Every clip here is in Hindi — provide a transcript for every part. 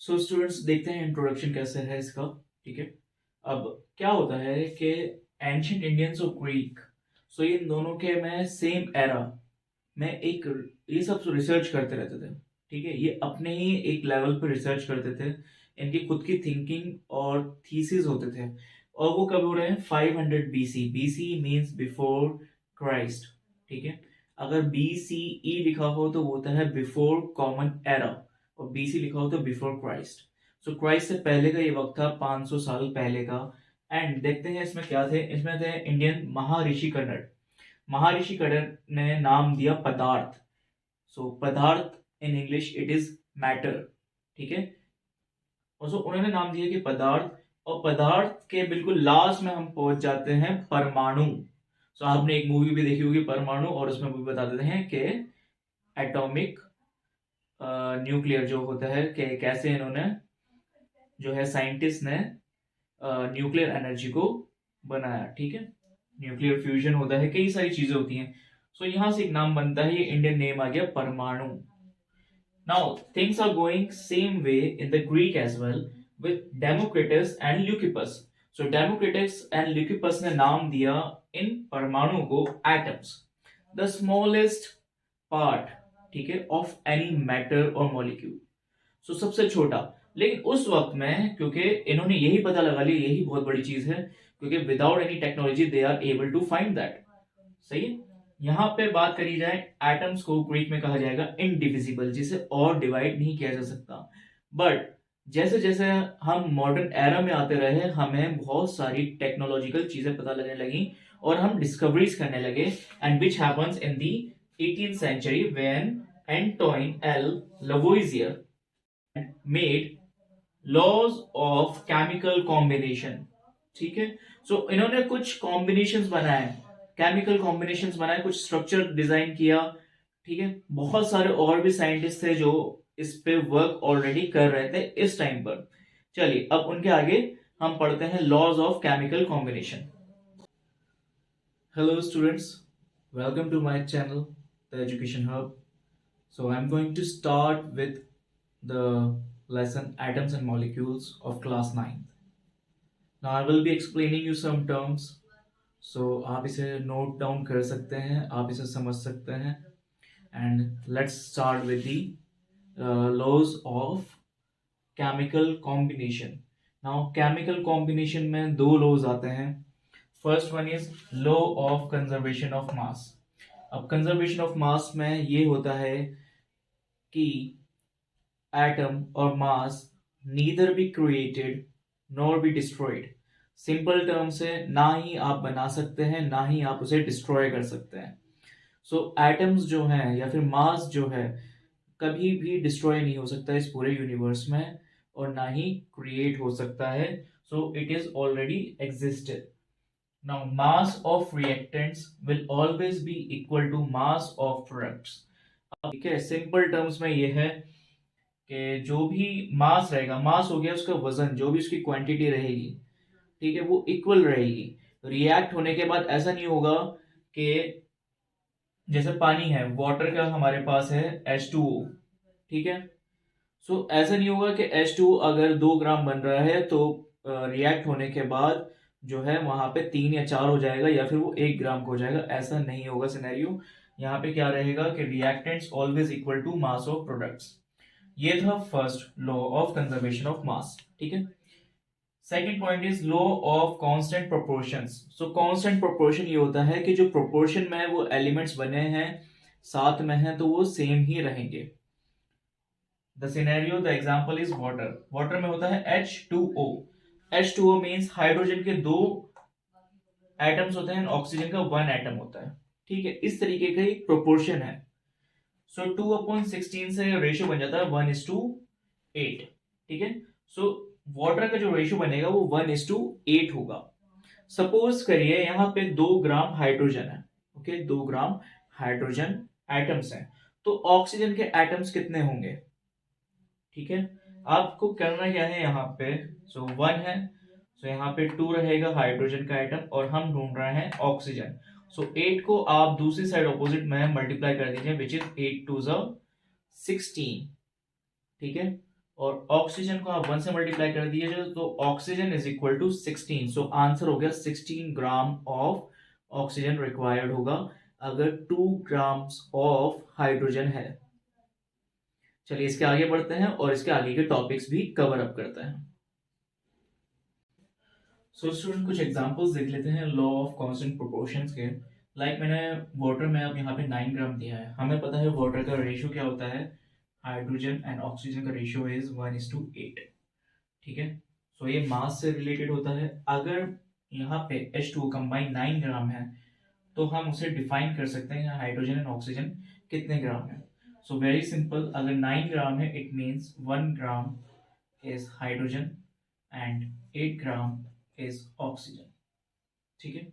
सो स्टूडेंट्स देखते हैं इंट्रोडक्शन कैसे है इसका। ठीक है। अब क्या होता है कि एंशियंट इंडियंस और ग्रीक, सो इन दोनों के में सेम एरा में एक ये सब रिसर्च करते रहते थे। ठीक है, ये अपने ही एक लेवल पर रिसर्च करते थे। इनकी खुद की थिंकिंग और थीसिस होते थे। और वो कब हो रहे हैं? 500 BC. BC means before Christ. ठीक है। अगर बीसीई लिखा हो तो वो होता है बिफोर कॉमन एरा, और बीसी लिखा हो तो बिफोर क्राइस्ट। सो क्राइस्ट से पहले का ये वक्त था, 500 साल पहले का। एंड देखते हैं इसमें क्या थे। इसमें थे इंडियन महर्षि कन्नड़। महर्षि कन्नड़ ने नाम दिया पदार्थ। सो पदार्थ in English it is matter. ठीक है। और सो उन्होंने नाम दिया कि पदार्थ, और पदार्थ के बिल्कुल लास्ट में हम पहुंच जाते हैं परमाणु। सो आपने एक मूवी भी देखी होगी परमाणु, और उसमें भी बता देते हैं कि एटॉमिक न्यूक्लियर जो होता है कि कैसे इन्होंने जो है साइंटिस्ट ने न्यूक्लियर एनर्जी को बनाया। ठीक है। न्यूक्लियर फ्यूजन होता है, कई सारी चीजें होती हैं। सो यहां से एक नाम बनता है, ये इंडियन नेम आ गया परमाणु। Now things are going same way in the Greek as well with Democritus and Leucippus. So Democritus and Leucippus ने नाम दिया इन परमाणु को एटम्स, द स्मॉलेस्ट पार्ट, ठीक है, ऑफ एनी मैटर और मॉलिक्यूल। सो सबसे छोटा। लेकिन उस वक्त में क्योंकि इन्होंने यही पता लगा लिया, यही बहुत बड़ी चीज है, क्योंकि without any technology they are able to find that. सही है। यहाँ पे बात करी जाए, एटम्स को ग्रीक में कहा जाएगा इनडिविजिबल, जिसे और डिवाइड नहीं किया जा सकता। बट जैसे जैसे हम मॉडर्न एरा में आते रहे, हमें बहुत सारी टेक्नोलॉजिकल चीजें पता लगने लगी और हम डिस्कवरीज करने लगे। And which happens in the 18th century when Antoine L. Lavoisier made laws of chemical combination। ठीक है। सो इन्होंने कुछ कॉम्बिनेशंस बनाए, केमिकल कॉम्बिनेशंस बनाए, कुछ स्ट्रक्चर डिजाइन किया। ठीक है। बहुत सारे और भी साइंटिस्ट थे जो इस पे वर्क ऑलरेडी कर रहे थे इस टाइम पर। चलिए अब उनके आगे हम पढ़ते हैं laws of chemical combination. Hello students, welcome to my channel the education hub. So I'm going to start with the lesson atoms and molecules of class 9th. Now I will be explaining you some terms. So आप इसे note down कर सकते हैं, आप इसे समझ सकते हैं। And let's start with the laws of chemical combination. Now chemical combination में दो laws आते हैं। First one is law of conservation of mass. अब conservation of mass में ये होता है कि atom or mass neither be created nor be destroyed। Simple term से ना ही आप बना सकते हैं ना ही आप उसे डिस्ट्रॉय कर सकते हैं। सो एटम्स जो हैं या फिर मास जो है कभी भी डिस्ट्रॉय नहीं हो सकता इस पूरे यूनिवर्स में, और ना ही क्रिएट हो सकता है। So it is already existed. Now mass of reactants will always be equal to mass of products. ठीक है, सिंपल टर्म्स में ये है कि जो भी मास रहेगा, मास हो गया उसका वजन, जो भी उसकी क्वांटिटी रहेगी, ठीक है, वो इक्वल रहेगी। रिएक्ट होने के बाद ऐसा नहीं होगा कि जैसे पानी है, वाटर का हमारे पास है H2O। ठीक है। सो ऐसा नहीं होगा कि H2O अगर 2 ग्राम बन रहा है तो रिएक्ट होने के बाद जो है वहां पे 3 या 4 हो जाएगा, या फिर वो 1 ग्राम का हो जाएगा। ऐसा नहीं होगा सिनेरियो। यहाँ पे क्या रहेगा कि reactants always equal to mass of products. ये था first law of conservation of mass. ठीक है। Second point is law of constant proportions. So constant proportion ये होता है कि जो प्रोपोर्शन में वो एलिमेंट्स बने हैं साथ में हैं तो वो सेम ही रहेंगे। The scenario, the example is water. Water में होता है H2O। H2O मींस हाइड्रोजन के 2 एटम्स होते हैं, ऑक्सीजन का 1 एटम होता है। ठीक है, इस तरीके का एक प्रोपोर्शन है। सो 2/16 से रेशियो बन जाता है 1:8। ठीक है। सो वाटर का जो रेशियो बनेगा वो 1:8 होगा। सपोज करिए यहाँ पे 2 ग्राम हाइड्रोजन है। ओके, 2 ग्राम हाइड्रोजन एटम्स हैं, तो ऑक्सीजन के एटम्स कितने होंगे? ठीक है। आपको करना क्या है यहाँ पे, सो 1 है, सो यहाँ पे 2 रहेगा हाइड्रोजन का एटम, और हम ढूंढ रहे हैं ऑक्सीजन। सो 8 को आप दूसरी साइड ऑपोजिट में मल्टीप्लाई कर दीजिए, विच इज 8 2 16। ठीक है। और ऑक्सीजन को आप 1 से मल्टीप्लाई कर दीजिए तो oxygen is equal to 16। So answer हो गया 16 ग्राम ऑफ ऑक्सीजन रिक्वायर्ड होगा अगर 2 ग्राम्स ऑफ हाइड्रोजन है। चलिए इसके आगे बढ़ते हैं और इसके आगे के टॉपिक्स भी कवर अप करते हैं। सो स्टूडेंट कुछ एग्जांपल्स देख लेते हैं लॉ ऑफ कांस्टेंट प्रोपोर्शंस के। मैंने वाटर में अब यहाँ पे 9 ग्राम दिया है, हमें पता है वाटर का रेशियो क्या होता है, हाइड्रोजन एंड ऑक्सीजन का रेशियो इज 1:8। ठीक है, सो ये मास से रिलेटेड होता है। अगर यहाँ पे H2O कंबाइन 9 ग्राम है तो हम उसे डिफाइन कर सकते हैं हाइड्रोजन एंड ऑक्सीजन कितने ग्राम है। सो वेरी सिंपल, अगर 9 ग्राम है it means 1 gram is hydrogen and 8 gram is oxygen. ठीक है,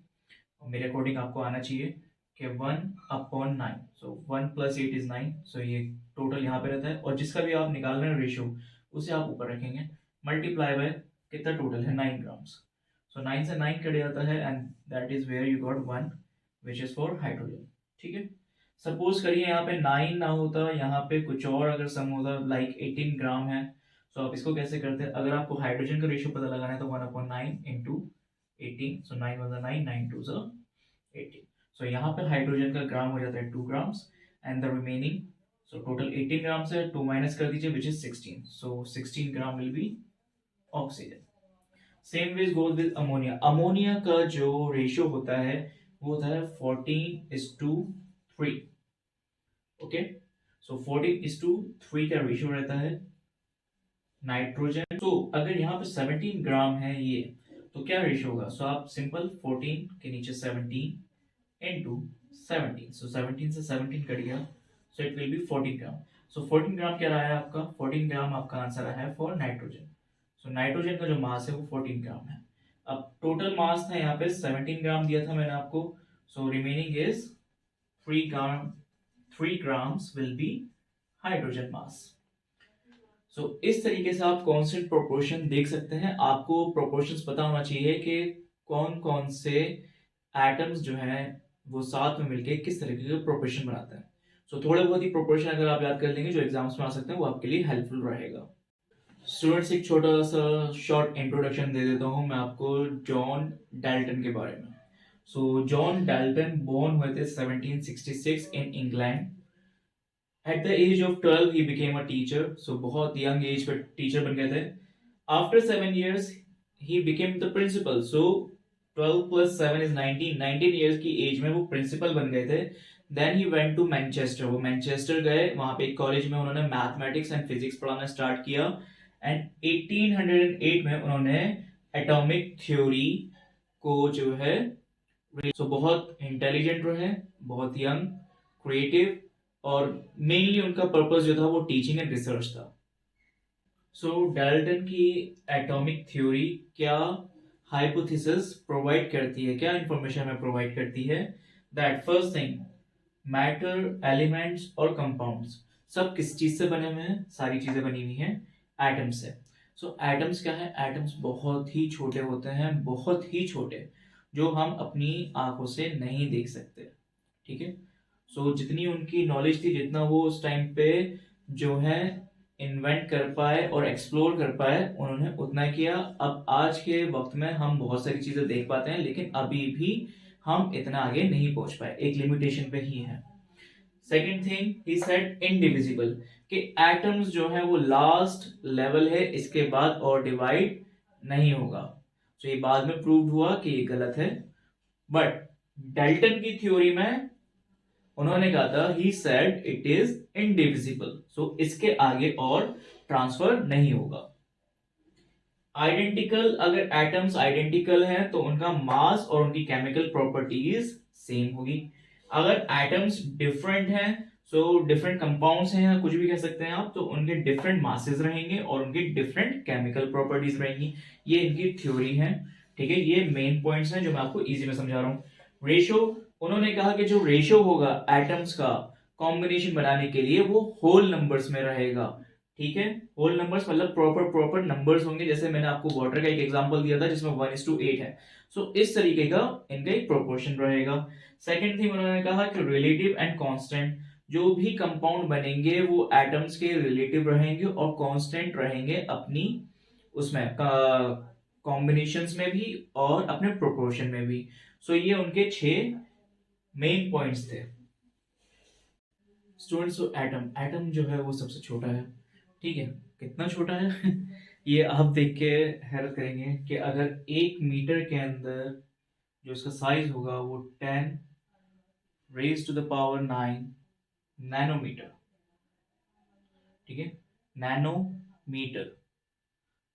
और मेरे अकॉर्डिंग आपको आना चाहिए कि 1/9, सो 1 + 8 इज 9। सो ये टोटल यहाँ पे रहता है और जिसका भी आप निकाल रहे हैं रेशियो उसे आप ऊपर रखेंगे, मल्टीप्लाई बाय कितना टोटल है 9 ग्राम्स। सो 9 से 9 कट जाता है and that is where you got 1 which is for hydrogen. ठीक है, सपोज करिए यहाँ पे 9 ना होता, यहाँ पे कुछ और अगर सम होता लाइक 18 ग्राम है। सो आप इसको कैसे करते हैं, अगर आपको हाइड्रोजन का रेशियो पता लगाना है तो 1/9 इंटू 18। सो 9 × 9, 9 × 2 18। सो यहाँ पे हाइड्रोजन का ग्राम हो जाता है 2 grams and the remaining, so total 18 gram से 2 माइनस कर दीजिए which is 16। So 16 gram will be oxygen. Same ways goes with ammonia. Ammonia का जो रेशियो होता है वो होता है 14:3। ओके, सो 14:3 का रेशियो रहता है नाइट्रोजन। तो अगर यहाँ पे 17 ग्राम है ये, तो क्या रेशियो होगा, सो आप सिंपल 14 के नीचे 17 इंटू 17। सो 17 से 17 कट गया, सो इट विल बी 14 ग्राम। सो 14 ग्राम क्या रहा है आपका, 14 ग्राम आपका आंसर आया है फॉर नाइट्रोजन। सो नाइट्रोजन का जो मास है वो 14 ग्राम है। अब टोटल मास था यहाँ पे 17 ग्राम दिया था मैंने आपको, so remaining is 3 gram, 3 grams will be hydrogen mass। सो इस तरीके से आप कांस्टेंट प्रोपोर्शन देख सकते हैं। आपको प्रोपोर्शंस पता होना चाहिए कि कौन कौन से एटम्स जो हैं वो साथ में मिलके किस तरीके के प्रोपोर्शन बनाते हैं। सो थोड़े बहुत ही प्रोपोर्शन अगर आप याद कर लेंगे जो एग्जाम्स में आ सकते हैं वो आपके लिए हेल्पफुल रहेगा। स्टूडेंट्स एक छोटा सा शॉर्ट इंट्रोडक्शन दे देता हूँ मैं आपको जॉन डाल्टन के बारे में। सो जॉन डाल्टन बोर्न हुए थे 1766 in England. At the age of 12 he became a teacher, so बहुत young age पे टीचर बन गए थे। After 7 years he became the principal, so 12 + 7 is 19, 19 years की एज में वो प्रिंसिपल बन गए थे। Then he went to Manchester, वो मैनचेस्टर गए, वहाँ पे एक कॉलेज में उन्होंने मैथमेटिक्स एंड फिजिक्स पढ़ाना स्टार्ट किया एंड 1808 में उन्होंने एटॉमिक थ्योरी को जो है, so बहुत इंटेलिजेंट रहे, बहुत यंग, क्रिएटिव, और मेनली उनका पर्पस जो था वो टीचिंग एंड रिसर्च था। सो डाल्टन की एटॉमिक थ्योरी क्या हाइपोथेसिस प्रोवाइड करती है, क्या इंफॉर्मेशन हमें प्रोवाइड करती है, that first thing matter, elements और कंपाउंड्स सब किस चीज से बने हुए हैं, सारी चीजें बनी हुई हैं एटम से। सो एटम्स क्या है, एटम्स बहुत ही छोटे होते हैं, बहुत ही छोटे, जो हम अपनी आंखों से नहीं देख सकते। ठीक है, सो जितनी उनकी नॉलेज थी, जितना वो उस टाइम पे जो है इन्वेंट कर पाए और एक्सप्लोर कर पाए, उन्होंने उतना किया। अब आज के वक्त में हम बहुत सारी चीजें देख पाते हैं लेकिन अभी भी हम इतना आगे नहीं पहुंच पाए, एक लिमिटेशन पे ही है। Second thing he said indivisible, कि एटम्स जो है वो लास्ट लेवल है, इसके बाद और डिवाइड नहीं होगा। तो ये बाद में प्रूव हुआ कि ये गलत है, बट डाल्टन की थ्योरी में उन्होंने कहा था he said it is indivisible, so इसके आगे और ट्रांसफर नहीं होगा। आइडेंटिकल, अगर एटम्स आइडेंटिकल हैं तो उनका मास और उनकी केमिकल प्रॉपर्टीज सेम होगी। अगर एटम्स डिफरेंट हैं, सो डिफरेंट कंपाउंड्स हैं या कुछ भी कह सकते हैं आप, तो उनके डिफरेंट मासेस रहेंगे और उनकी डिफरेंट केमिकल प्रॉपर्टीज रहेंगी। ये इनकी थ्योरी है। ठीक है, ये मेन पॉइंट्स हैं जो मैं आपको इजी में समझा रहा हूँ। रेशो, उन्होंने कहा कि जो रेशो होगा एटम्स का कॉम्बिनेशन बनाने के लिए वो होल नंबर्स में रहेगा। ठीक है, होल नंबर्स मतलब प्रॉपर नंबर्स होंगे, जैसे मैंने आपको वाटर का एक एग्जांपल दिया था जिसमें 1:8 है। सो इस तरीके का इनका एक प्रोपोर्शन रहेगा। सेकंड थिंग उन्होंने कहा कि रिलेटिव एंड कांस्टेंट, जो भी कंपाउंड बनेंगे वो एटम्स के रिलेटिव रहेंगे और कांस्टेंट रहेंगे अपनी उसमें कॉम्बिनेशंस में भी और अपने प्रोपोर्शन में भी। सो ये उनके 6 मेन पॉइंट्स थे। स्टूडेंट्स, एटम एटम जो है वो सबसे छोटा है। ठीक है, कितना छोटा है ये आप देख के हैरत करेंगे कि अगर 1 मीटर के अंदर जो इसका साइज होगा वो 10⁻⁹ नैनोमीटर। ठीक है, नैनोमीटर।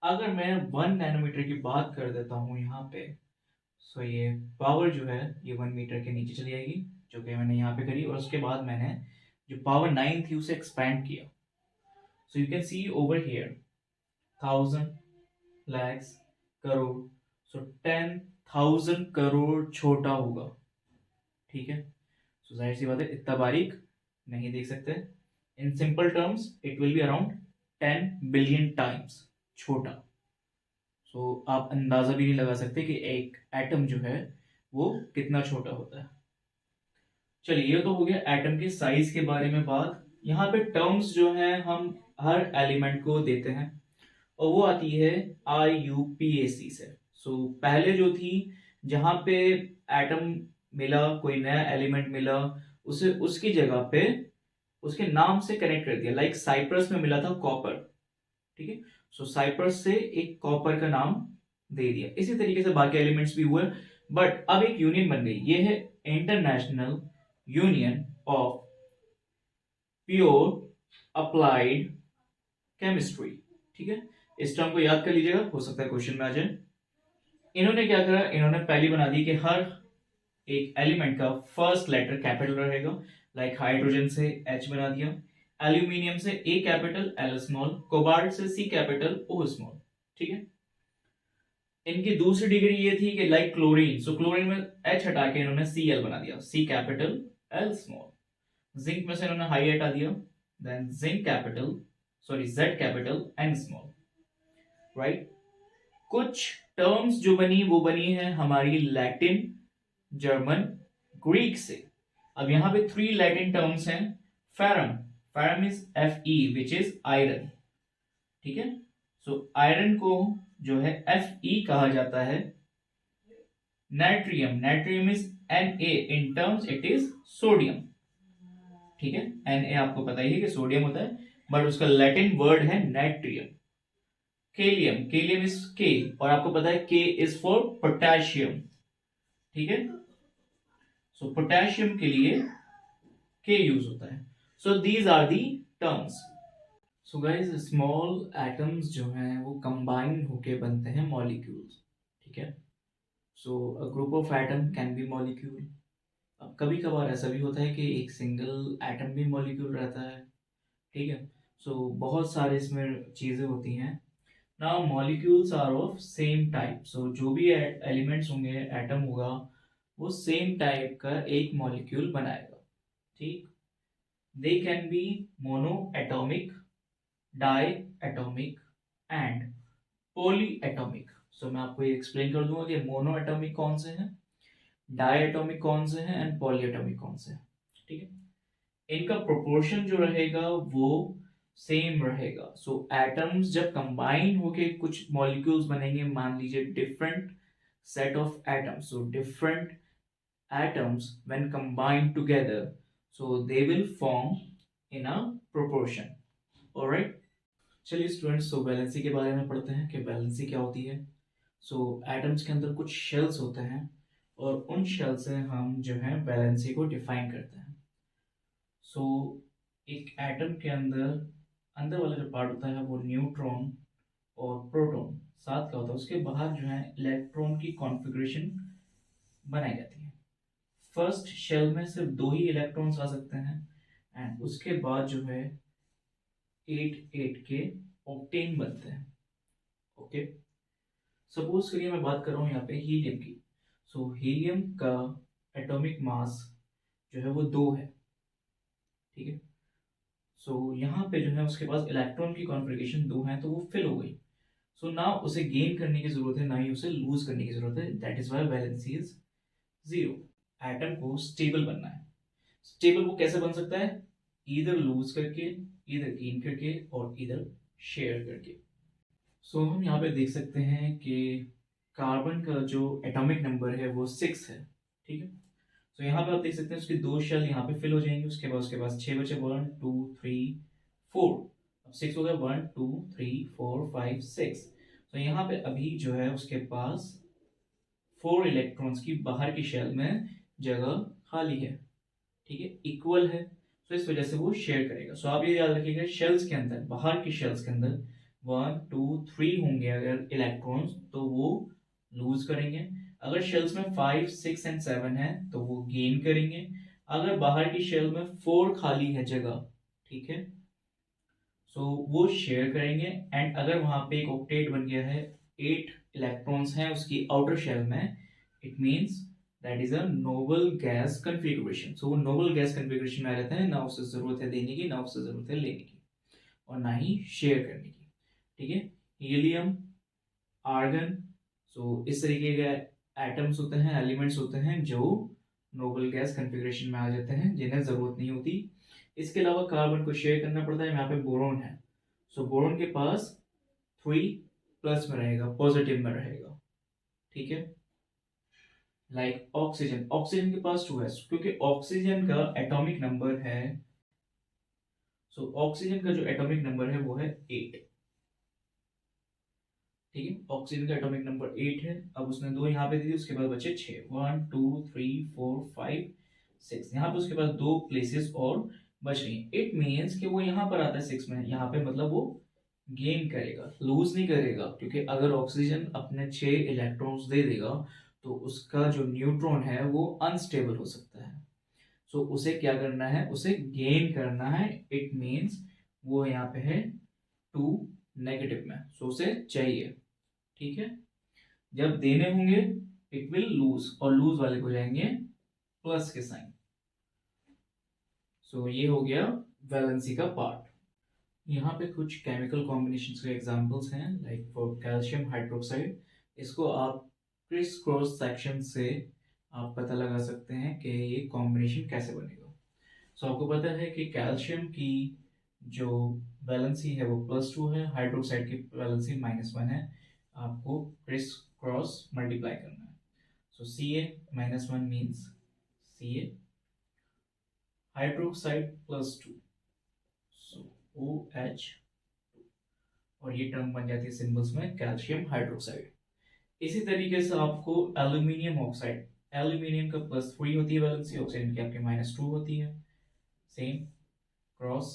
अगर मैं 1 नैनोमीटर की बात कर देता हूँ यहाँ पे, सो ये पावर जो है ये 1 मीटर के नीचे चली जाएगी, जो कि मैंने यहाँ पे करी, और उसके बाद मैंने जो पावर 9 थी उसे एक्सपैंड किया। So you can see over here 1000, lakhs, crore. So 10,000 crore छोटा होगा। ठीक है, सो जाहिर सी बात है इतना बारीक नहीं देख सकते। In simple terms it will be around 10 billion times छोटा। सो आप अंदाजा भी नहीं लगा सकते कि एक एटम जो है वो कितना छोटा होता है। चलिए, ये तो हो गया एटम के साइज के बारे में बात। यहाँ पे टर्म्स जो है हम हर एलिमेंट को देते हैं और वो आती है IUPAC से। सो पहले जो थी, जहां पे एटम मिला, कोई नया एलिमेंट मिला, उसे उसकी जगह पे उसके नाम से कनेक्ट कर दिया। लाइक साइप्रस में मिला था कॉपर। ठीक है, सो साइप्रस से एक कॉपर का नाम दे दिया। इसी तरीके से बाकी एलिमेंट्स भी हुए, बट अब एक यूनियन बन गई। ये है international union of pure applied chemistry. ठीक है, इस टर्म को याद कर लीजिएगा, हो सकता है क्वेश्चन में आ जाए। इन्होंने क्या करा, इन्होंने पहली बना दी कि हर एक एलिमेंट का फर्स्ट लेटर कैपिटल रहेगा। लाइक हाइड्रोजन से H बना दिया, एल्यूमिनियम से A capital L small, cobalt से C कैपिटल O स्मॉल। ठीक है, इनकी दूसरी डिग्री ये थी कि लाइक क्लोरीन, सो क्लोरीन में H हटा के इन्होंने Cl बना दिया, C capital L small. Zinc में से इन्होंने हाई हटा दिया, then zinc capital Z capital N small. Right, कुछ टर्म्स जो बनी वो बनी है हमारी लैटिन, जर्मन, ग्रीक से। अब यहां पे 3 लैटिन टर्म्स हैं। Ferrum, ferrum is Fe which is iron. ठीक है, सो आयरन को जो है Fe कहा जाता है। Natrium, natrium is Na, in terms it is sodium. ठीक है, Na आपको पता ही है कि सोडियम होता है, बट उसका लैटिन वर्ड है नाइट्रियम। केलियम, केलियम इज K, और आपको पता है K इज फॉर पोटेशियम। ठीक है, सो पोटेशियम के लिए K यूज होता है। So these are the terms. So guys, small atoms जो हैं वो कंबाइन होके बनते हैं मॉलिक्यूल्स। ठीक है, so a group of atom can be molecule. अब कभी कभार ऐसा भी होता है कि एक सिंगल एटम भी मॉलिक्यूल रहता है। ठीक है, सो बहुत सारे इसमें चीज़ें होती हैं। Now molecules are of same type. So जो भी एलिमेंट्स होंगे, एटम होगा, वो सेम टाइप का एक मॉलिक्यूल बनाएगा। ठीक, they can be monoatomic, diatomic and polyatomic. So मैं आपको ये एक्सप्लेन कर दूंगा कि मोनो एटॉमिक कौन से हैं, डाई एटॉमिक कौन से हैं एंड पॉली एटॉमिक कौन से हैं। ठीक है, इनका प्रोपोर्शन जो रहेगा वो सेम रहेगा। सो एटम्स जब कंबाइन होके कुछ मॉलिक्यूल्स बनेंगे, मान लीजिए different set of atoms, so different atoms when combined together, so they will form in a proportion. Alright, चलिए स्टूडेंट्स, सो वैलेंसी के बारे में पढ़ते हैं कि वैलेंसी क्या होती है। सो एटम्स के अंदर कुछ शेल्स होते हैं और उन शेल से हम जो है वैलेंसी को डिफाइन करते हैं। सो एक एटम के अंदर अंदर वाला जो पार्ट होता है वो न्यूट्रॉन और प्रोटॉन साथ का होता है। उसके बाहर जो है इलेक्ट्रॉन की कॉन्फ़िगरेशन बनाई जाती है। फर्स्ट शेल में सिर्फ 2 ही इलेक्ट्रॉन्स आ सकते हैं एंड उसके बाद जो है 8 के ऑक्टेन बनते हैं। ओके, सपोज करिए मैं बात कर रहा हूँ यहाँ पे हीलियम की। सो हीलियम का एटॉमिक मास जो है वो 2 है। ठीक है, सो यहाँ पे जो है उसके पास इलेक्ट्रॉन की कॉन्फ़िगरेशन 2 है, तो वो फिल हो गई। सो ना उसे गेन करने की जरूरत है, ना ही उसे लूज करने की जरूरत है। That is why valency is 0। Atom को स्टेबल बनना है। स्टेबल वो कैसे बन सकता है? इधर लूज करके, इधर गेन करके और इधर शेयर करके। सो हम यहाँ पे देख सकते हैं कि कार्बन का जो एटॉमिक नंबर है वो 6 है, ठीक है। तो यहाँ पे आप देख सकते हैं उसके दो शेल यहाँ पे फिल हो जाएंगे, उसके पास 6 बचे, 1 2 3 4। अब 6 हो गया, 1 2 3 4 5 6। तो यहाँ पे अभी जो है उसके पास 4 इलेक्ट्रॉन्स की बाहर की शेल में जगह खाली है, ठीक है, इक्वल है। तो इस वजह से वो शेयर करेगा। सो आप ये याद रखिएगा, शेल्स के अंदर, बाहर की शेल्स के अंदर 1 2 3 होंगे अगर इलेक्ट्रॉन्स, तो वो लूज करेंगे। अगर शेल्स में 5 6 एंड 7 है तो वो गेन करेंगे। अगर बाहर की शेल में 4 खाली है जगह, ठीक है, सो वो शेयर करेंगे। एंड अगर वहां पे एक ऑक्टेट बन गया है, 8 इलेक्ट्रॉन्स हैं उसकी आउटर शेल में, it means that is a noble gas configuration. So वो नोबल गैस कन्फिगरेशन में रहता है, ना उसे जरूरत है देने की, ना उसे जरूरत है लेने की, और ना ही शेयर करने की, ठीक है। हीलियम, आर्गन, सो इस तरीके के एटम्स होते हैं, एलिमेंट्स होते हैं जो नोबल गैस कन्फिगरेशन में आ जाते हैं, जिन्हें जरूरत नहीं होती। इसके अलावा कार्बन को शेयर करना पड़ता है। यहाँ पे बोरोन है, सो बोरोन के पास 3 प्लस में रहेगा, पॉजिटिव में रहेगा, ठीक है। लाइक ऑक्सीजन, ऑक्सीजन के पास 2 है क्योंकि ऑक्सीजन का एटॉमिक नंबर है, सो ऑक्सीजन का जो एटॉमिक नंबर है वो है 8, ठीक है। ऑक्सीजन का एटॉमिक नंबर 8 है। अब उसने 2 यहाँ पे दी थी, उसके बाद बचे 6, 1 2 3 4 5 6। यहाँ पे उसके पास 2 प्लेसेस और बच रही हैं। इट मीन्स कि वो यहाँ पर आता है 6 में, यहाँ पे मतलब वो गेन करेगा, लूज नहीं करेगा। क्योंकि अगर ऑक्सीजन अपने 6 इलेक्ट्रॉन्स दे देगा तो उसका जो न्यूट्रॉन है वो अनस्टेबल हो सकता है। सो उसे क्या करना है, उसे गेन करना है। इट मीन्स वो यहाँ पे है 2 नेगेटिव में, सो उसे चाहिए, ठीक है। जब देने होंगे इट विल लूज, और लूज वाले को जाएंगे प्लस के साइन। सो ये हो गया वैलेंसी का पार्ट। यहाँ पे कुछ केमिकल कॉम्बिनेशंस के एग्जांपल्स हैं, लाइक फॉर कैल्शियम हाइड्रोक्साइड। इसको आप क्रिस क्रॉस सेक्शन से आप पता लगा सकते हैं कि ये कॉम्बिनेशन कैसे बनेगा। सो आपको पता है कि कैल्शियम की जो वैलेंसी है वो +2 है, हाइड्रोक्साइड की वैलेंसी -1 है। आपको क्रिस क्रॉस मल्टीप्लाई करना है। सो Ca-1 मीन्स Ca हाइड्रोक्साइड +2, सो OH, और ये टर्म बन जाती है सिंबल्स में कैल्शियम हाइड्रोक्साइड। इसी तरीके से आपको एल्यूमिनियम ऑक्साइड, एल्यूमिनियम का +3 होती है वैलेंसी, ऑक्सीजन की आपके -2 होती है, same cross,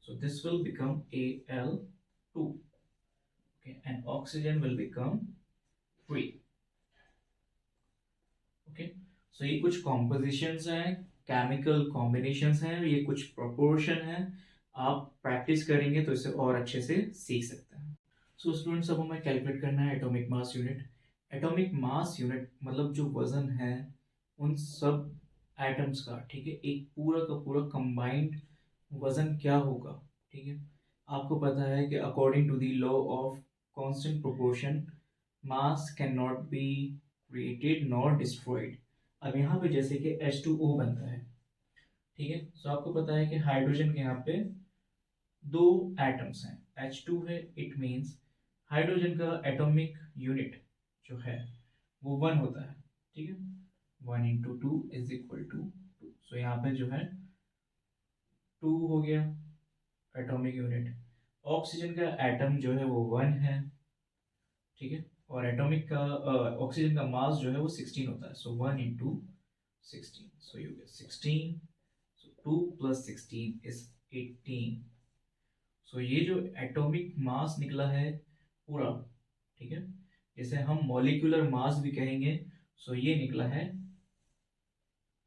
so this will become Al2, okay, and oxygen will become 3, okay। so ये कुछ compositions हैं, केमिकल कॉम्बिनेशंस हैं, ये कुछ प्रोपोर्शन हैं। आप प्रैक्टिस करेंगे तो इसे और अच्छे से सीख सकते हैं। सो स्टूडेंट्स, अब हमें कैलकुलेट करना है atomic mass unit. Atomic mass unit मतलब जो वजन है उन सब एटम्स का, ठीक है, एक पूरा का पूरा कंबाइंड वजन क्या होगा, ठीक है। आपको पता है कि according to the law of constant proportion mass can not be created not destroyed. अब यहाँ पे जैसे कि H2O बनता है, ठीक है। सो आपको पता है कि हाइड्रोजन के यहाँ पे 2 एटम्स हैं, H2 है, इट मीन्स हाइड्रोजन का एटॉमिक यूनिट जो है वो 1 होता है, ठीक है। 1 × 2 = 2। सो यहाँ पे जो है 2 हो गया एटॉमिक यूनिट। ऑक्सीजन का एटम जो है वो 1 है, ठीक है, और एटॉमिक का ऑक्सीजन का मास जो है वो 16 होता है। So 1 × 16, so you get 16, so 2 + 16 is 18। सो ये जो एटॉमिक मास निकला है पूरा, ठीक है, जैसे हम मॉलिक्यूलर मास भी कहेंगे, सो ये निकला है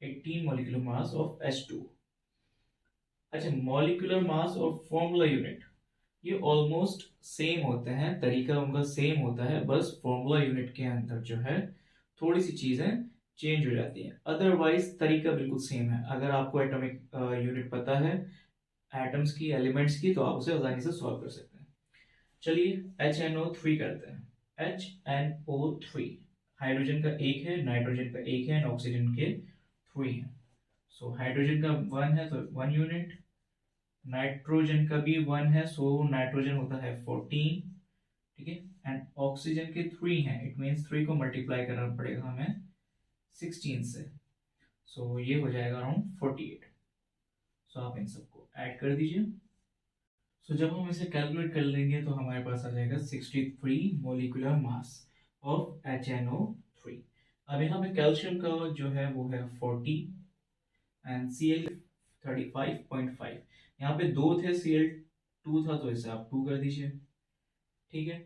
18 मॉलिक्यूलर मास ऑफ H2। अच्छा, मॉलिक्यूलर मास और फॉर्मूला यूनिट ये ऑलमोस्ट सेम होते हैं, तरीका उनका सेम होता है, बस फॉर्मूला यूनिट के अंदर जो है थोड़ी सी चीजें चेंज हो जाती हैं, अदरवाइज तरीका बिल्कुल सेम है। अगर आपको एटॉमिक यूनिट पता है एटम्स की, एलिमेंट्स की, तो आप उसे आसानी से सॉल्व कर सकते हैं। चलिए HNO3 करते हैं। HNO3 हाइड्रोजन का 1 है, नाइट्रोजन का 1 है, ऑक्सीजन के 3 है। सो हाइड्रोजन का 1 है तो 1 यूनिट, नाइट्रोजन का भी 1 है, सो नाइट्रोजन होता है 14, ठीक है। एंड ऑक्सीजन के 3 हैं, इट मीन्स 3 को मल्टीप्लाई करना पड़ेगा हमें 16 से, सो ये हो जाएगा अराउंड 48। सो आप इन सबको ऐड कर दीजिए। सो जब हम इसे कैलकुलेट कर लेंगे तो हमारे पास आ जाएगा 63 मोलिकुलर मास ऑफ HNO3। अब यहाँ पे कैल्शियम का जो है वो है 40 एंड Cl 35.5। यहाँ पे 2 थे, Cl 2 था, तो इसे आप 2 कर दीजिए, ठीक है।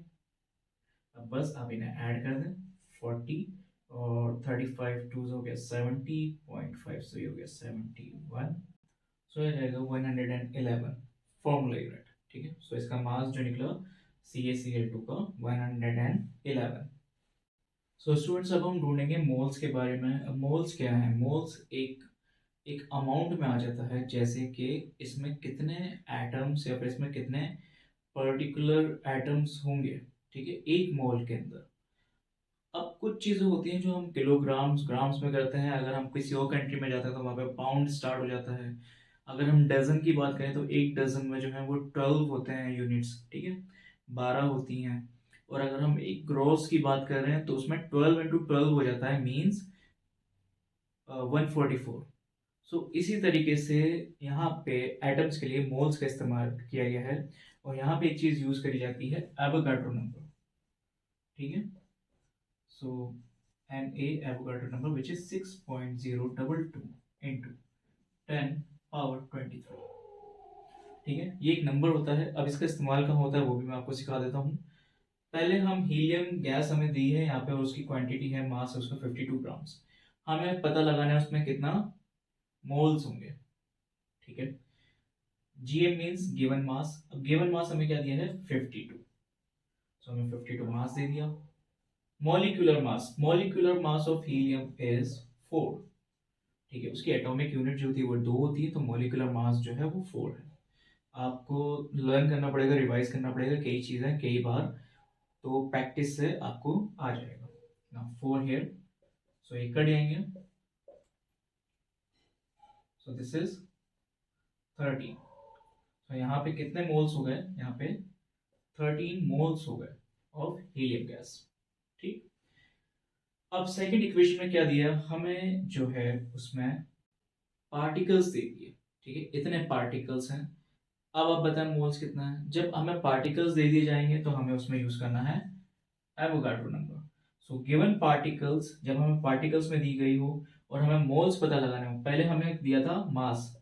अब बस आप इन्हें ऐड कर दें, 40 और 35 2 हो गया 70.5, सो ये हो गया 71, सो ये रहेगा 111 फॉर्मूला यूनिट, ठीक है। सो इसका मास जो निकला CaCl2 का 111। सो स्टूडेंट्स अब हम ढूंढेंगे मोल्स के बारे में। अब मोल्स क्या है? मोल्स एक एक अमाउंट में आ जाता है, जैसे कि इसमें कितने एटम्स या फिर इसमें कितने पर्टिकुलर एटम्स होंगे, ठीक है, एक मोल के अंदर। अब कुछ चीज़ें होती हैं जो हम किलोग्राम्स ग्राम्स में करते हैं, अगर हम किसी और कंट्री में जाते हैं तो वहाँ पे पाउंड स्टार्ट हो जाता है। अगर हम डजन की बात करें तो एक डजन में जो है वो 12 होते हैं यूनिट्स, ठीक है, 12 होती हैं। और अगर हम एक ग्रॉस की बात कर रहे हैं तो उसमें 12 इंटू 12 हो जाता है, मीन्स 144। सो इसी तरीके से यहाँ पे एटम्स के लिए मोल्स का इस्तेमाल किया गया है, और यहाँ पे एक चीज़ यूज़ करी जाती है, एवोगाड्रो नंबर, ठीक है। सो Na Avogadro number which is 6.022 into 10 power 23, ठीक है। ये एक नंबर होता है। अब इसका इस्तेमाल कहाँ होता है वो भी मैं आपको सिखा देता हूँ। पहले हम हीलियम गैस हमें दी है यहाँ पे, और उसकी क्वांटिटी है, मास है उसका 52 ग्राम्स। हमें पता लगाना है उसमें कितना मोल्स होंगे, ठीक है। Gm means given mass. अब गिवन मास हमें क्या दिया है? 52, सो हमें 52 मास दे दिया। Molecular mass of helium is 4, ठीक है। उसकी एटॉमिक यूनिट जो होती है वो 2 होती है, तो मॉलिक्यूलर मास जो है वो 4 है। आपको लर्न करना पड़ेगा, रिवाइज करना पड़ेगा कई चीज़ें कई बार, तो प्रैक्टिस से आपको आ जाएगा ना। 4 हियर, सो ये कट जाएंगे, सो दिस इज 13। तो यहाँ पे कितने मोल्स हो गए? यहाँ पे 13 मोल्स हो गए ऑफ हीलियम गैस, ठीक। अब सेकंड इक्वेशन में क्या दिया हमें, जो है उसमें पार्टिकल्स दे दिए, ठीक है, इतने पार्टिकल्स हैं। अब आप बताएं मोल्स कितना है। जब हमें पार्टिकल्स दे दिए जाएंगे तो हमें उसमें यूज करना है Avogadro number. So given particles, जब हमें पार्टिकल्स में दी गई हो और हमें मोल्स पता लगाना हो, पहले हमें दिया था मास,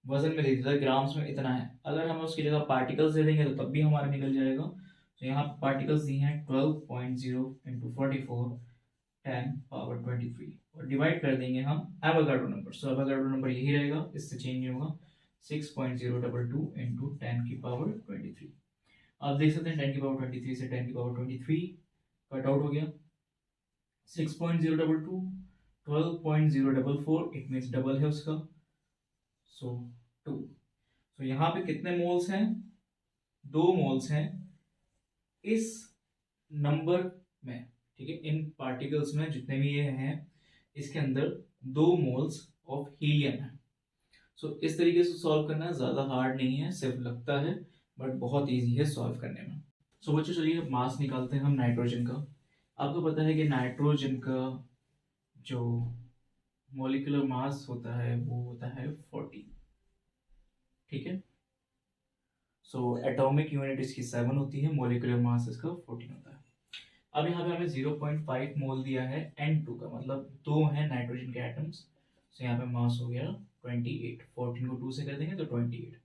वजन में दे दिया था ग्राम्स में इतना है। अगर हम उसकी जगह पार्टिकल्स दे देंगे तो तब भी हमारा निकल जाएगा। तो यहाँ पार्टिकल्स दी हैं 12.0 इंटू 44 10 पावर 23, और डिवाइड कर देंगे हम एवोगाड्रो नंबर। सो एवोगाड्रो नंबर यही रहेगा, इससे चेंज नहीं होगा, 6.022 इंटू 10 की पावर 23। आप देख सकते हैं 10 की पावर 23 से 10 की पावर 23 कट आउट हो गया। 6.022 12.044, इट मीन्स डबल है उसका, सो 2। सो यहाँ पे कितने मोल्स हैं? 2 मोल्स हैं इस नंबर में, ठीक है, इन पार्टिकल्स में जितने भी ये हैं, इसके अंदर 2 मोल्स ऑफ हीलियम है। सो इस तरीके से सॉल्व करना ज़्यादा हार्ड नहीं है, सिर्फ लगता है, बट बहुत इजी है सॉल्व करने में। सो बच्चों चलिए मास निकालते हैं हम नाइट्रोजन का। आपको पता है कि नाइट्रोजन का जो मॉलिक्यूलर मास होता है वो होता है 40, ठीक है। सो एटॉमिक यूनिट इसकी 7 होती है, मॉलिक्यूलर मास इसका 14 होता है। अब यहाँ पे हमें 0.5 मोल दिया है N2 का, मतलब 2 है नाइट्रोजन के एटम्स। सो यहाँ पे मास हो गया 28, 14 को 2 से कर देंगे तो 28।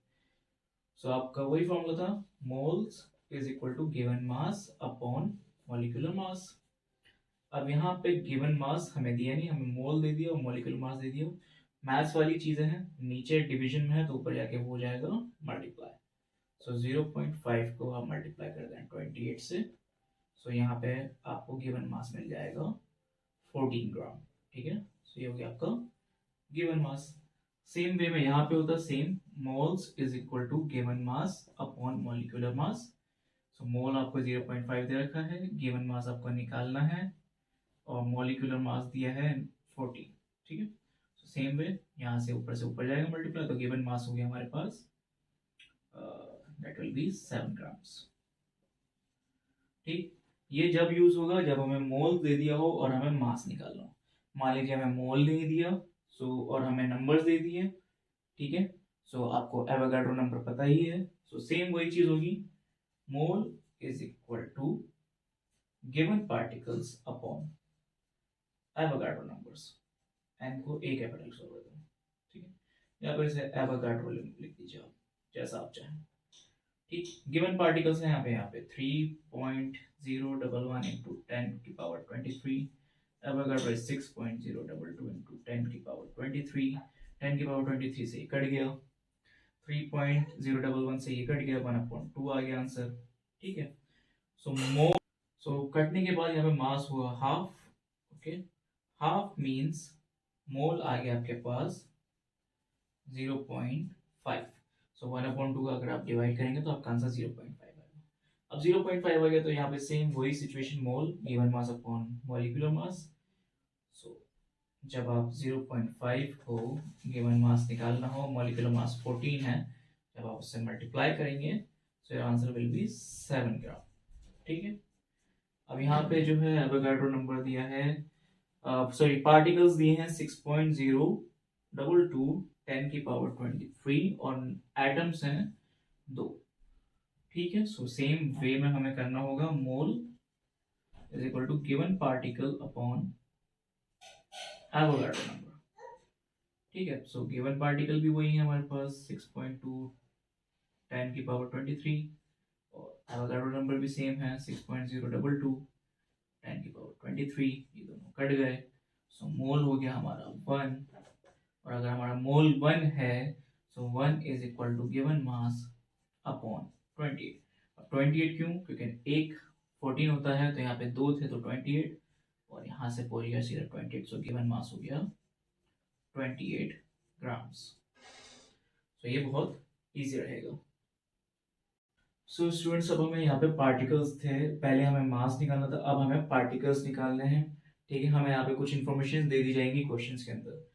सो आपका वही फॉर्मूला था, moles is equal to given mass upon molecular mass. अब यहाँ पे गिवन मास हमें दिया नहीं, हमें मोल दे दिया और मॉलिक्यूलर मास दे दिया। मैथ्स वाली चीज़ें हैं, नीचे डिवीजन में है तो ऊपर जाके हो जाएगा मल्टीप्लाई। सो 0.5 को आप मल्टीप्लाई कर दें 28 से, सो यहाँ पे आपको गिवन मास मिल जाएगा 14 ग्राम, ठीक है। सो ये हो गया आपका गिवन मास। सेम वे में यहाँ पे होता same, moles is equal to given mass upon molecular mass. So mole आपको 0.5 दे रखा है, गिवन मास आपको निकालना है, और मॉलिक्यूलर मास दिया है 14, ठीक है। सेम वे यहाँ से ऊपर जाएगा मल्टीप्लाई, तो गिवन मास हो गया हमारे पास दैट विल बी 7 ग्राम्स। ठीक, ये जब यूज होगा जब हमें मोल दे दिया हो और हमें मास निकालना हो। मान लीजिए हमें मोल नहीं दिया, सो और हमें नंबर्स दे दिए, ठीक है। सो आपको एवोगाड्रो नंबर पता ही है, सो सेम वही चीज होगी, mole is equal to given particles upon Avogadro numbers. N को ए कैपिटल से कर दो, ठीक है, या फिर इसे एवोगाड्रो लिख दीजिए आप, जैसा आप चाहें। ठीक, गिवन पार्टिकल्स है यहाँ पे 3.011 इंटू 10 की पावर 23, एवोगाड्रो 6.022 इंटू 10 की पावर 23, 10 की पावर 23 से ये कट गया, 3.011 से ये कट गया, 1/2 आ गया आंसर। ठीक है, सो कटने के बाद यहाँ पे मास हुआ half. Okay, half means mole आ गया आपके पास 0.5। सो 1/2 का अगर आप डिवाइड करेंगे तो आपका आंसर 0.5 आएगा। अब 0.5 आ गया तो यहाँ पे सेम वही situation, mole given mass upon molecular mass. So जब आप 0.5 को गिवन मास निकालना हो, मॉलिक्यूलर मास 14 है, जब आप उससे मल्टीप्लाई करेंगे तो आंसर विल बी 7 ग्राम। ठीक है, अब यहाँ पे जो है एवोगाड्रो नंबर दिया है, सॉरी पार्टिकल्स दिए हैं 6.022 10 की पावर 23 और एटम्स हैं 2। ठीक है, सो सेम वे में हमें करना होगा, mole is equal to given particle upon Avogadro number. ठीक है, सो गिवन पार्टिकल भी वही है हमारे पास 6.2 10 की पावर 23 और एवोगाड्रो नंबर भी सेम है 6.022 10 की पावर 23, ये दोनों कट गए। सो मोल हो गया हमारा 1, और अगर हमारा मोल 1 है so 1 is equal to given mass upon 28। अब 28 क्यों? क्योंकि एक 14 होता है तो यहाँ पे 2 थे तो 28, और यहाँ से पहुंच गया सीधा 28, सो गिवन मास हो गया 28 ग्राम्स। सो ये बहुत इजी रहेगा। सो स्टूडेंट्स, अब हमें यहाँ पे पार्टिकल्स थे, पहले हमें मास निकालना था, अब हमें पार्टिकल्स निकालने हैं। ठीक है, हमें यहाँ पे कुछ इन्फॉर्मेशन दे दी जाएंगी क्वेश्चंस के अंदर,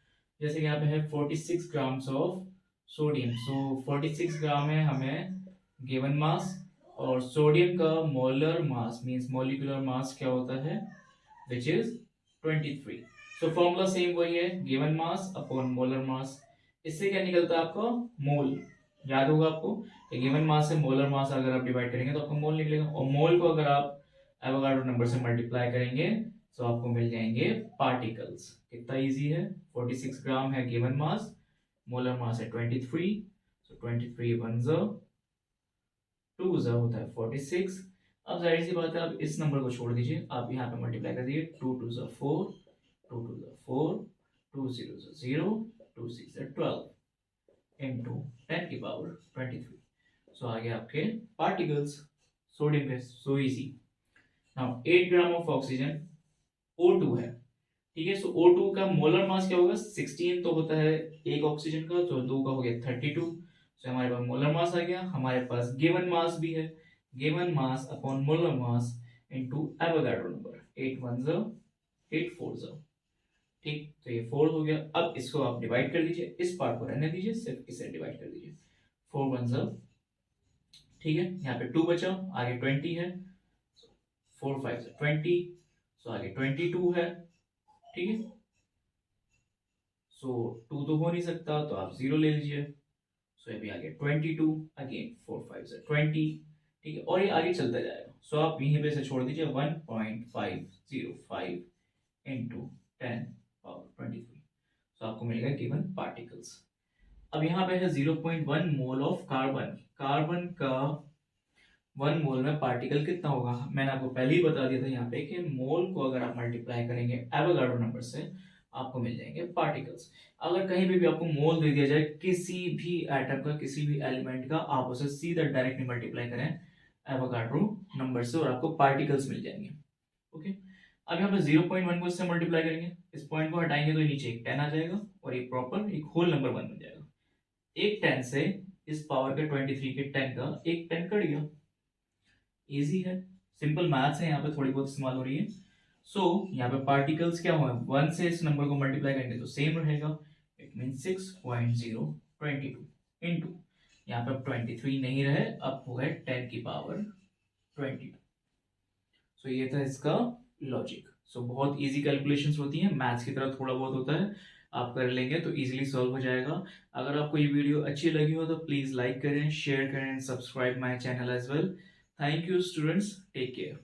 जैसे कि यहाँ पे है 46 ग्राम्स ऑफ सोडियम। सो 46 ग्राम है हमें गिवन मास, और सोडियम का molar mass means molecular mass क्या होता है, which is 23। So formula same वही है, given mass upon molar mass. इससे क्या निकलता है आपका, मोल। याद होगा आपको, गिवन मास से मोलर मास अगर आप डिवाइड करेंगे तो आपको मोल निकलेगा, और मोल को अगर आप एवोगाड्रो नंबर से मल्टीप्लाई करेंगे तो आपको मिल जाएंगे पार्टिकल्स। कितना इजी है, 46 ग्राम है गिवन मास, मोलर मास है 23, सो 23 1 2 होता है 46। अब जाहिर सी बात है, आप इस नंबर को छोड़ दीजिए, आप यहाँ पे मल्टीप्लाई कर दीजिए, 2 2 4, 2 2 4, 2 0 0, 2 6 12 इंटू 10 की पावर 23। सो आ गया आपके पार्टिकल्स सोडियम के। So easy. Now 8 gram of oxygen O2 है। ठीक है, सो O2 का मोलर मास क्या होगा, 16 तो होता है एक ऑक्सीजन का, तो 2 का हो गया 32। सो हमारे पास मोलर मास आ गया, हमारे पास गिवन मास भी है, given mass upon molar mass into Avogadro number, 8 1 8 4। ठीक, तो ये 4 हो गया। अब इसको आप डिवाइड कर दीजिए, इस पार्ट को रहने दीजिए, सिर्फ इसे डिवाइड कर दीजिए, 4 1। ठीक है, यहाँ पे 2 बचा, आगे 20 है, 4 5 20, सो आगे 22 है। ठीक है, सो 2 तो हो नहीं सकता तो आप 0 ले लीजिए, सो अभी आगे 22, अगेन 4 5 20। ठीक है, और ये आगे चलता जाएगा, सो आप यहीं पे से छोड़ दीजिए, 1.505 इंटू 10 पावर 23, सो आपको मिलेगा गिवन पार्टिकल्स। अब यहाँ पे है 0.1 मोल ऑफ कार्बन। कार्बन का 1 मोल में पार्टिकल कितना होगा, मैंने आपको पहले ही बता दिया था यहाँ पे कि मोल को अगर आप मल्टीप्लाई करेंगे एवोगाड्रो नंबर से आपको मिल जाएंगे पार्टिकल्स। अगर कहीं पे भी आपको मोल दे दिया जाए किसी भी एटम का, किसी भी एलिमेंट का, आप उसे सीधा डायरेक्टली मल्टीप्लाई करें एवोगाड्रो नंबर से और आपको पार्टिकल्स मिल जाएंगे। ओके, अब यहाँ पे 0.1 को इससे मल्टीप्लाई करेंगे, इस पॉइंट को हटाएंगे तो नीचे एक 10 आ जाएगा और ये प्रॉपर एक होल नंबर 1 बन जाएगा। एक 10 से इस पावर के 23 के 10 का एक 10 कट गया। इजी है, सिंपल मैथ्स है, यहाँ पे थोड़ी बहुत इस्तेमाल हो रही है। सो यहाँ पे पार्टिकल्स क्या हुआ, 1 से इस नंबर को मल्टीप्लाई करेंगे तो सेम रहेगा, इट मीन 6.022 इंटू, यहाँ पे अब 23 नहीं रहे, अब हो गए 10 की पावर 22। सो ये था इसका लॉजिक। सो बहुत इजी कैलकुलेशंस होती हैं, मैथ्स की तरह थोड़ा बहुत होता है, आप कर लेंगे तो इजीली सॉल्व हो जाएगा। अगर आपको ये वीडियो अच्छी लगी हो तो प्लीज़ लाइक करें, शेयर करें, subscribe my channel as well. Thank you students, take care.